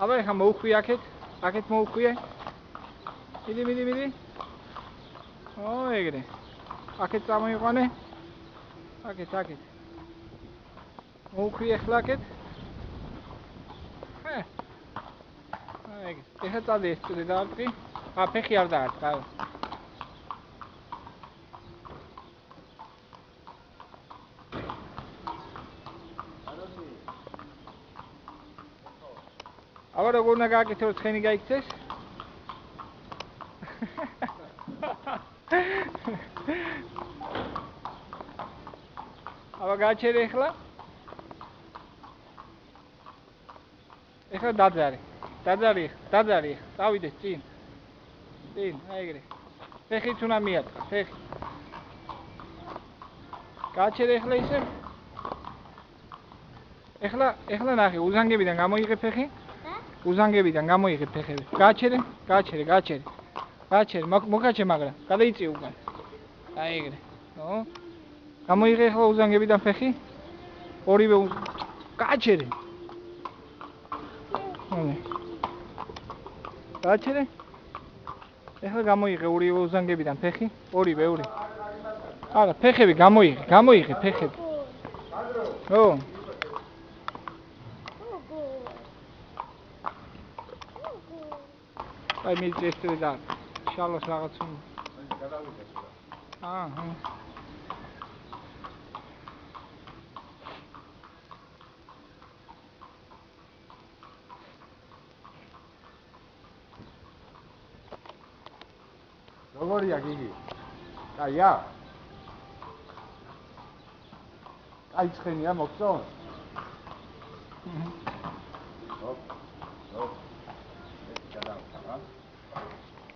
აბა ეხა მოუხვი აქეთ მოუხვიე. მიდი. ო ეგრე. აქეთ წამოიყვანე. აქეთ. მოუხვი ეხლა აქეთ. ეგრე. ეხლა წადი ეს წვდი დაარტყი. ფეხი არ დაარტყა. აბა როგორ უნდა გააკეთო რომ ცხენი გაიქცეს? აბა გააჩერე ეხლა? ეხლა დაძარი, წავიდეს წინ, ეგრე. ფეხით უნდა მიატყა, ფეხი. გააჩერე ეხლა ისე? ეხლა ნახე, უზანგებიდან გამოიღე ფეხი? უზანგებიდან გამოიღე ფეხები. გააჩერე, მოკაჩე მაგრამ, გადაიწიე უკან. ეგრე. ნო? გამოიღე ეხლა უზანგებიდან ფეხი? ორივე გააჩერე. გააჩერე? ეხლა გამოიღე ორივე უზანგებიდან ფეხი? ორივე. არა, ფეხები გამოიღე ფეხები. ო. აი მიიწესწრე და შალოს რაღაც უნდა. აჰა. როგორია გიგი? კაია? აი ცხენია მოგწონს?